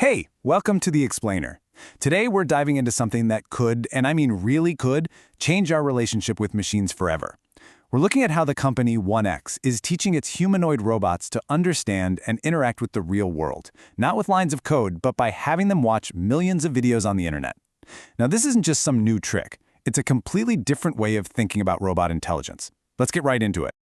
Hey, welcome to The Explainer. Today we're diving into something that could, and I mean really could, change our relationship with machines forever. We're looking at how the company 1X is teaching its humanoid robots to understand and interact with the real world, not with lines of code, but by having them watch millions of videos on the internet. Now, this isn't just some new trick. It's a completely different way of thinking about robot intelligence. Let's get right into it.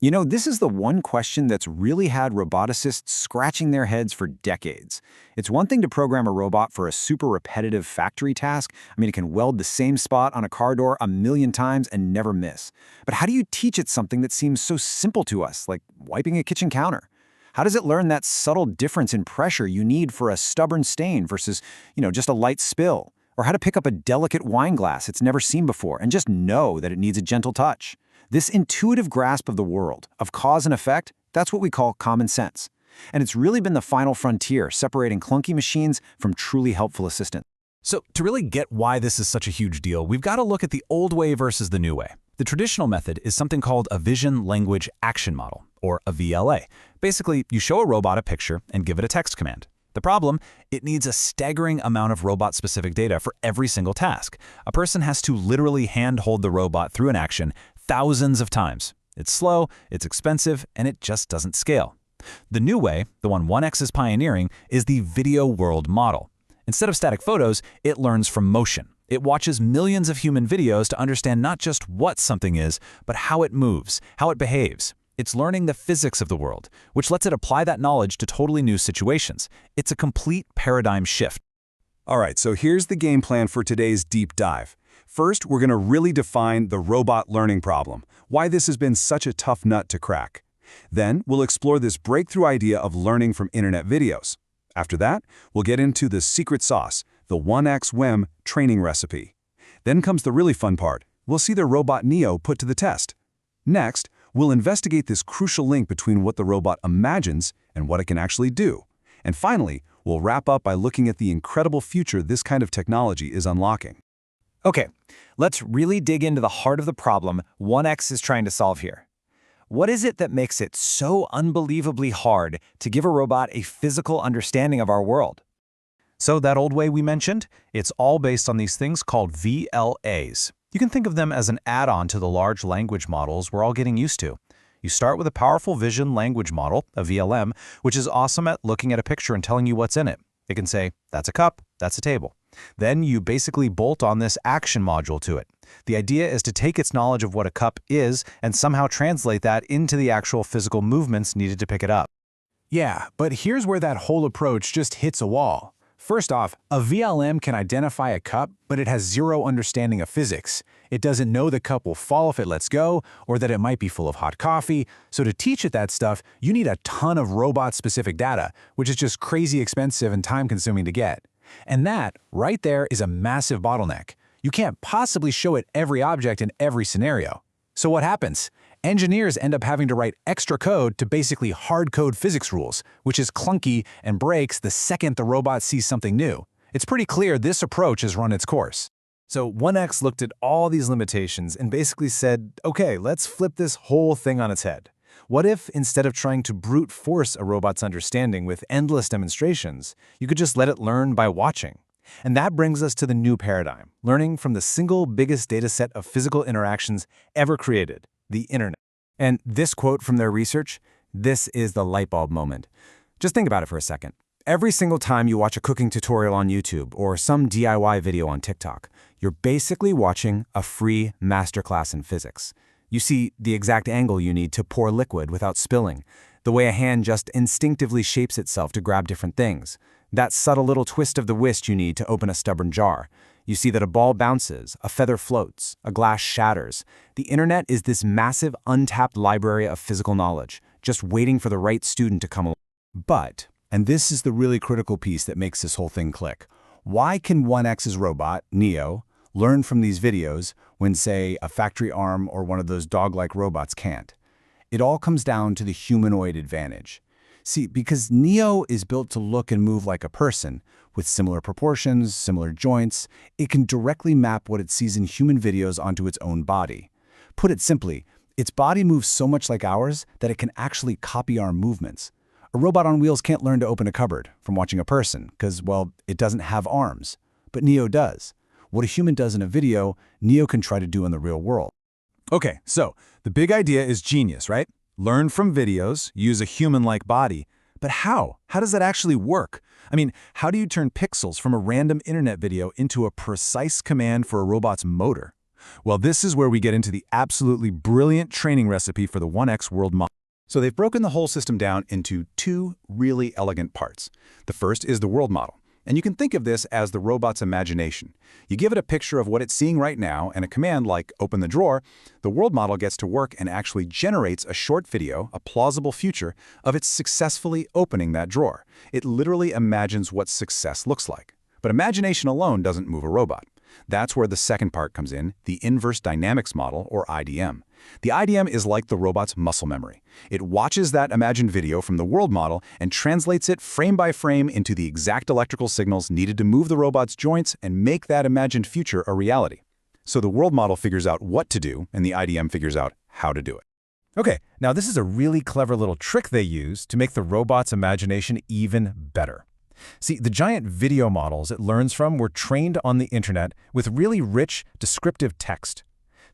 You know, this is the one question that's really had roboticists scratching their heads for decades. It's one thing to program a robot for a super repetitive factory task. I mean, it can weld the same spot on a car door a million times and never miss. But how do you teach it something that seems so simple to us, like wiping a kitchen counter? How does it learn that subtle difference in pressure you need for a stubborn stain versus, just a light spill? Or how to pick up a delicate wine glass it's never seen before and just know that it needs a gentle touch? This intuitive grasp of the world, of cause and effect, that's what we call common sense. And it's really been the final frontier, separating clunky machines from truly helpful assistants. So to really get why this is such a huge deal, we've got to look at the old way versus the new way. The traditional method is something called a Vision Language Action Model, or a VLA. Basically, you show a robot a picture and give it a text command. The problem, it needs a staggering amount of robot-specific data for every single task. A person has to literally hand-hold the robot through an action thousands of times. It's slow, it's expensive, and it just doesn't scale. The new way, the one 1X is pioneering, is the video world model. Instead of static photos, it learns from motion. It watches millions of human videos to understand not just what something is, but how it moves, how it behaves. It's learning the physics of the world, which lets it apply that knowledge to totally new situations. It's a complete paradigm shift. All right, so here's the game plan for today's deep dive. First, we're going to really define the robot learning problem, why this has been such a tough nut to crack. Then, we'll explore this breakthrough idea of learning from internet videos. After that, we'll get into the secret sauce, the 1X WEM training recipe. Then comes the really fun part. We'll see the robot Neo put to the test. Next, we'll investigate this crucial link between what the robot imagines and what it can actually do. And finally, we'll wrap up by looking at the incredible future this kind of technology is unlocking. Okay, let's really dig into the heart of the problem 1X is trying to solve here. What is it that makes it so unbelievably hard to give a robot a physical understanding of our world? So that old way we mentioned, it's all based on these things called VLAs. You can think of them as an add-on to the large language models we're all getting used to. You start with a powerful vision language model, a VLM, which is awesome at looking at a picture and telling you what's in it. It can say, that's a cup, that's a table. Then you basically bolt on this action module to it. The idea is to take its knowledge of what a cup is and somehow translate that into the actual physical movements needed to pick it up. Yeah, but here's where that whole approach just hits a wall. First off, a VLM can identify a cup, but it has zero understanding of physics. It doesn't know the cup will fall if it lets go, or that it might be full of hot coffee. So to teach it that stuff, you need a ton of robot-specific data, which is just crazy expensive and time-consuming to get. And that, right there, is a massive bottleneck. You can't possibly show it every object in every scenario. So what happens? Engineers end up having to write extra code to basically hard-code physics rules, which is clunky and breaks the second the robot sees something new. It's pretty clear this approach has run its course. So 1X looked at all these limitations and basically said, okay, let's flip this whole thing on its head. What if, instead of trying to brute force a robot's understanding with endless demonstrations, you could just let it learn by watching? And that brings us to the new paradigm, learning from the single biggest data set of physical interactions ever created, the internet. And this quote from their research, this is the light bulb moment. Just think about it for a second. Every single time you watch a cooking tutorial on YouTube or some DIY video on TikTok, you're basically watching a free masterclass in physics. You see the exact angle you need to pour liquid without spilling, the way a hand just instinctively shapes itself to grab different things, that subtle little twist of the wrist you need to open a stubborn jar. You see that a ball bounces, a feather floats, a glass shatters. The internet is this massive, untapped library of physical knowledge, just waiting for the right student to come along. But, and this is the really critical piece that makes this whole thing click, why can 1X's robot, Neo, learn from these videos when, say, a factory arm or one of those dog-like robots can't? It all comes down to the humanoid advantage. See, because Neo is built to look and move like a person, with similar proportions, similar joints, it can directly map what it sees in human videos onto its own body. Put it simply, its body moves so much like ours that it can actually copy our movements. A robot on wheels can't learn to open a cupboard from watching a person because, well, it doesn't have arms. But Neo does. What a human does in a video, Neo can try to do in the real world. Okay, so the big idea is genius, right? Learn from videos, use a human-like body. But how? How does that actually work? I mean, how do you turn pixels from a random internet video into a precise command for a robot's motor? Well, this is where we get into the absolutely brilliant training recipe for the 1X world model. So they've broken the whole system down into two really elegant parts. The first is the world model. And you can think of this as the robot's imagination. You give it a picture of what it's seeing right now and a command like open the drawer, the world model gets to work and actually generates a short video, a plausible future, of it successfully opening that drawer. It literally imagines what success looks like. But imagination alone doesn't move a robot. That's where the second part comes in, the inverse dynamics model, or IDM. The IDM is like the robot's muscle memory. It watches that imagined video from the world model and translates it frame by frame into the exact electrical signals needed to move the robot's joints and make that imagined future a reality. So the world model figures out what to do, and the IDM figures out how to do it. Okay, now this is a really clever little trick they use to make the robot's imagination even better. See, the giant video models it learns from were trained on the internet with really rich, descriptive text.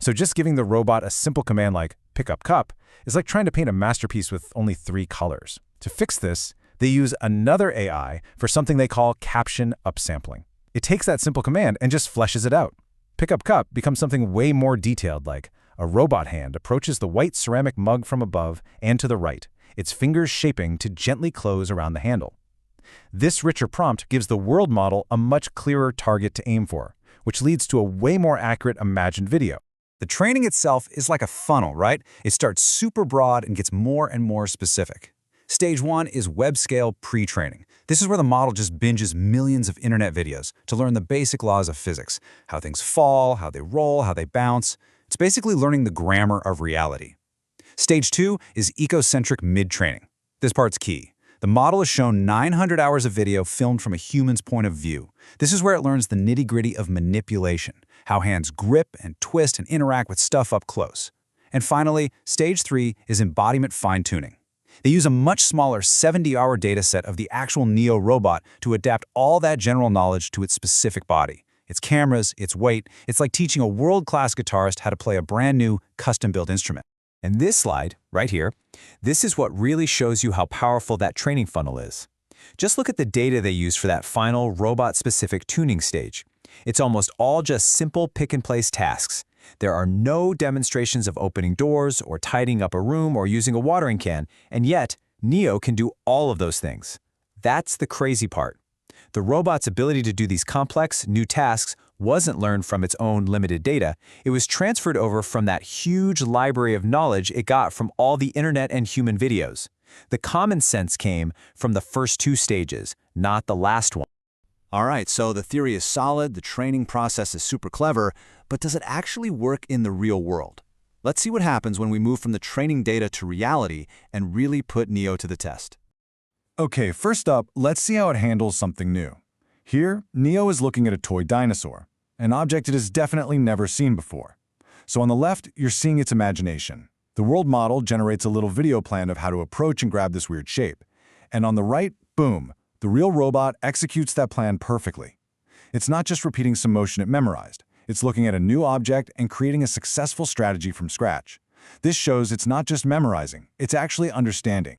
So just giving the robot a simple command like pick up cup is like trying to paint a masterpiece with only 3 colors. To fix this, they use another AI for something they call caption upsampling. It takes that simple command and just fleshes it out. Pick up cup becomes something way more detailed, like a robot hand approaches the white ceramic mug from above and to the right, its fingers shaping to gently close around the handle. This richer prompt gives the world model a much clearer target to aim for, which leads to a way more accurate imagined video. The training itself is like a funnel, right? It starts super broad and gets more and more specific. Stage 1 is web-scale pre-training. This is where the model just binges millions of internet videos to learn the basic laws of physics, how things fall, how they roll, how they bounce. It's basically learning the grammar of reality. Stage 2 is ecocentric mid-training. This part's key. The model is shown 900 hours of video filmed from a human's point of view. This is where it learns the nitty-gritty of manipulation, how hands grip and twist and interact with stuff up close. And finally, stage 3 is embodiment fine-tuning. They use a much smaller 70-hour dataset of the actual Neo robot to adapt all that general knowledge to its specific body. Its cameras, its weight. It's like teaching a world-class guitarist how to play a brand new, custom-built instrument. And this slide, right here, this is what really shows you how powerful that training funnel is. Just look at the data they use for that final robot-specific tuning stage. It's almost all just simple pick-and-place tasks. There are no demonstrations of opening doors or tidying up a room or using a watering can, and yet Neo can do all of those things. That's the crazy part. The robot's ability to do these complex, new tasks wasn't learned from its own limited data. It was transferred over from that huge library of knowledge it got from all the internet and human videos. The common sense came from the first 2 stages, not the last one. All right, so the theory is solid, the training process is super clever, but does it actually work in the real world? Let's see what happens when we move from the training data to reality and really put Neo to the test. Okay, first up, let's see how it handles something new. Here, Neo is looking at a toy dinosaur, an object it has definitely never seen before. So on the left, you're seeing its imagination. The world model generates a little video plan of how to approach and grab this weird shape. And on the right, boom, the real robot executes that plan perfectly. It's not just repeating some motion it memorized. It's looking at a new object and creating a successful strategy from scratch. This shows it's not just memorizing, it's actually understanding.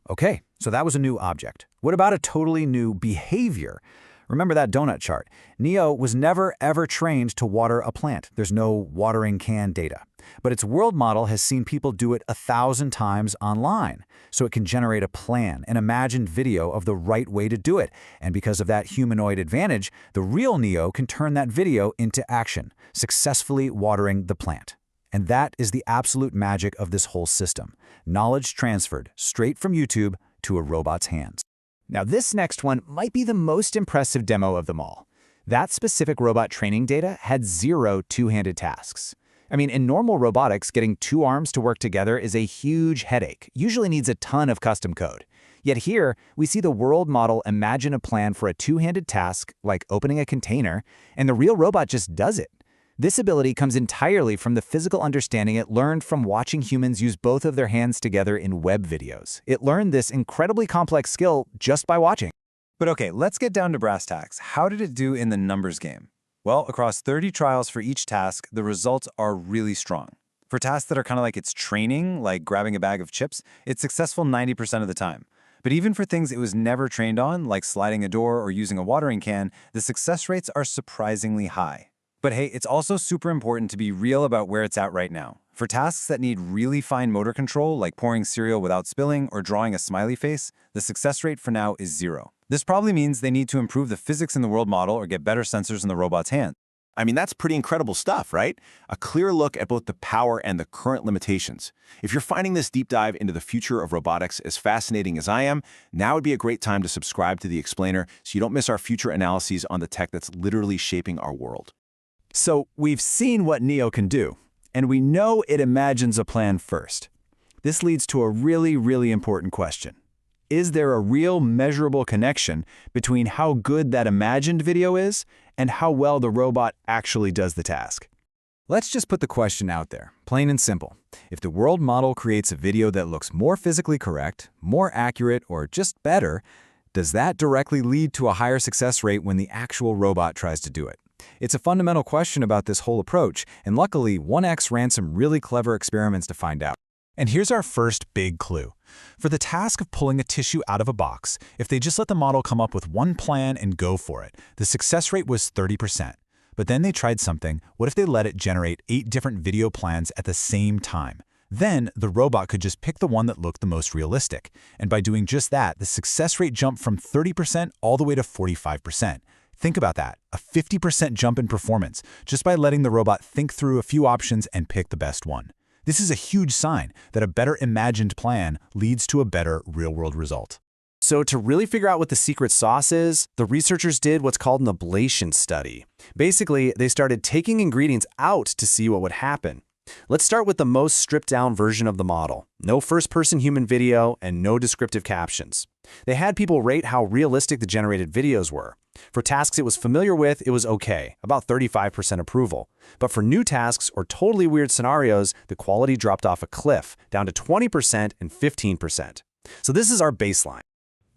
Okay, so that was a new object. What about a totally new behavior? Remember that donut chart. Neo was never ever trained to water a plant. There's no watering can data. But its world model has seen people do it 1,000 times online. So it can generate a plan, an imagined video of the right way to do it. And because of that humanoid advantage, the real Neo can turn that video into action, successfully watering the plant. And that is the absolute magic of this whole system. Knowledge transferred straight from YouTube to a robot's hands. Now this next one might be the most impressive demo of them all. That specific robot training data had 0 two-handed tasks. I mean, in normal robotics, getting 2 arms to work together is a huge headache, usually needs a ton of custom code. Yet here, we see the world model imagine a plan for a 2-handed task, like opening a container, and the real robot just does it. This ability comes entirely from the physical understanding it learned from watching humans use both of their hands together in web videos. It learned this incredibly complex skill just by watching. But okay, let's get down to brass tacks. How did it do in the numbers game? Well, across 30 trials for each task, the results are really strong. For tasks that are kind of like its training, like grabbing a bag of chips, it's successful 90% of the time. But even for things it was never trained on, like sliding a door or using a watering can, the success rates are surprisingly high. But hey, it's also super important to be real about where it's at right now. For tasks that need really fine motor control, like pouring cereal without spilling or drawing a smiley face, the success rate for now is 0. This probably means they need to improve the physics in the world model or get better sensors in the robot's hand. I mean, that's pretty incredible stuff, right? A clear look at both the power and the current limitations. If you're finding this deep dive into the future of robotics as fascinating as I am, now would be a great time to subscribe to The Explainer so you don't miss our future analyses on the tech that's literally shaping our world. So we've seen what Neo can do, and we know it imagines a plan first. This leads to a really important question. Is there a real measurable connection between how good that imagined video is and how well the robot actually does the task? Let's just put the question out there, plain and simple. If the world model creates a video that looks more physically correct, more accurate, or just better, does that directly lead to a higher success rate when the actual robot tries to do it? It's a fundamental question about this whole approach, and luckily 1X ran some really clever experiments to find out. And here's our first big clue. For the task of pulling a tissue out of a box, if they just let the model come up with one plan and go for it, the success rate was 30%. But then they tried something. What if they let it generate 8 different video plans at the same time? Then the robot could just pick the one that looked the most realistic. And by doing just that, the success rate jumped from 30% all the way to 45%. Think about that, a 50% jump in performance, just by letting the robot think through a few options and pick the best one. This is a huge sign that a better imagined plan leads to a better real-world result. So to really figure out what the secret sauce is, the researchers did what's called an ablation study. Basically, they started taking ingredients out to see what would happen. Let's start with the most stripped-down version of the model. No first-person human video and no descriptive captions. They had people rate how realistic the generated videos were. For tasks it was familiar with, it was okay, about 35% approval. But for new tasks or totally weird scenarios, the quality dropped off a cliff, down to 20% and 15%. So this is our baseline.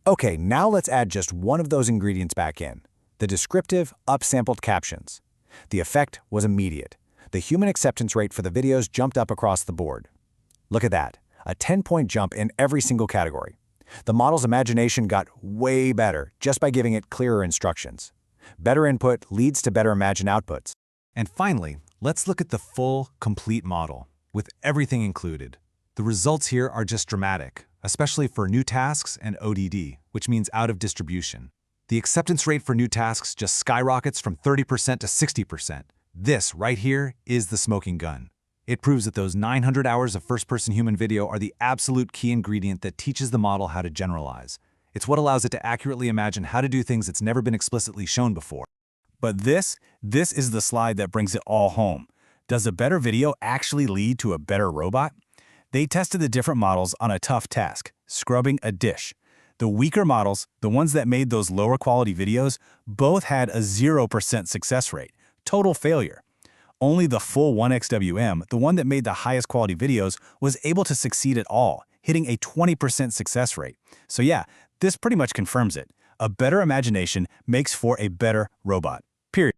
Okay, now let's add just one of those ingredients back in, the descriptive, upsampled captions. The effect was immediate. The human acceptance rate for the videos jumped up across the board. Look at that, a 10-point jump in every single category. The model's imagination got way better just by giving it clearer instructions. Better input leads to better imagined outputs. And finally, let's look at the full, complete model, with everything included. The results here are just dramatic, especially for new tasks and ODD, which means out of distribution. The acceptance rate for new tasks just skyrockets from 30% to 60%. This right here is the smoking gun. It proves that those 900 hours of first-person human video are the absolute key ingredient that teaches the model how to generalize. It's what allows it to accurately imagine how to do things that's never been explicitly shown before. But this is the slide that brings it all home. Does a better video actually lead to a better robot? They tested the different models on a tough task, scrubbing a dish. The weaker models, the ones that made those lower quality videos, both had a 0% success rate, total failure. Only the full 1XWM, the one that made the highest quality videos, was able to succeed at all, hitting a 20% success rate. So yeah, this pretty much confirms it. A better imagination makes for a better robot. Period.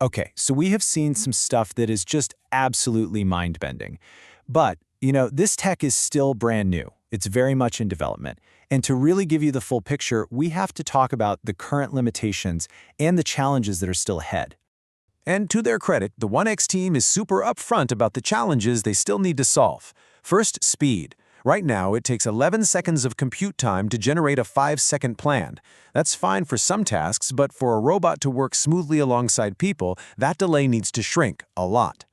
Okay, so we have seen some stuff that is just absolutely mind-bending. But, this tech is still brand new. It's very much in development. And to really give you the full picture, we have to talk about the current limitations and the challenges that are still ahead. And to their credit, the 1X team is super upfront about the challenges they still need to solve. First, speed. Right now, it takes 11 seconds of compute time to generate a 5-second plan. That's fine for some tasks, but for a robot to work smoothly alongside people, that delay needs to shrink a lot.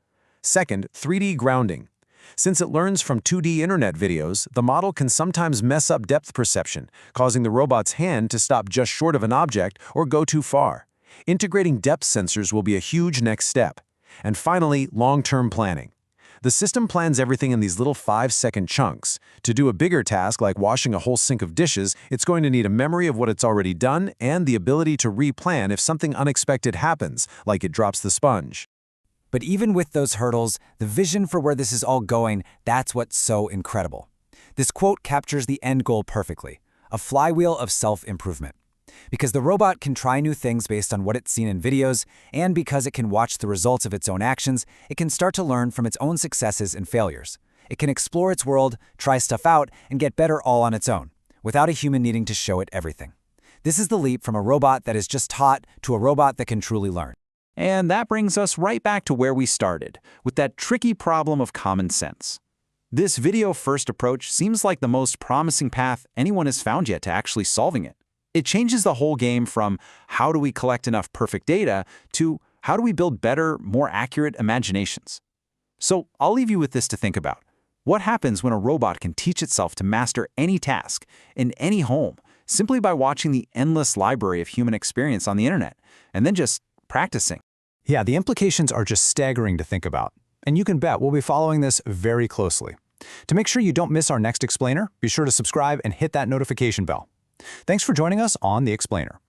Second, 3D grounding. Since it learns from 2D internet videos, the model can sometimes mess up depth perception, causing the robot's hand to stop just short of an object or go too far. Integrating depth sensors will be a huge next step. And finally, long-term planning. The system plans everything in these little 5-second chunks. To do a bigger task like washing a whole sink of dishes, it's going to need a memory of what it's already done and the ability to replan if something unexpected happens, like it drops the sponge. But even with those hurdles, the vision for where this is all going, that's what's so incredible. This quote captures the end goal perfectly, a flywheel of self-improvement. Because the robot can try new things based on what it's seen in videos, and because it can watch the results of its own actions, it can start to learn from its own successes and failures. It can explore its world, try stuff out, and get better all on its own, without a human needing to show it everything. This is the leap from a robot that is just taught to a robot that can truly learn. And that brings us right back to where we started, with that tricky problem of common sense. This video-first approach seems like the most promising path anyone has found yet to actually solving it. It changes the whole game from how do we collect enough perfect data to how do we build better, more accurate imaginations. So I'll leave you with this to think about. What happens when a robot can teach itself to master any task in any home simply by watching the endless library of human experience on the internet and then just practicing? Yeah, the implications are just staggering to think about. And you can bet we'll be following this very closely. To make sure you don't miss our next explainer, be sure to subscribe and hit that notification bell. Thanks for joining us on The Explainer.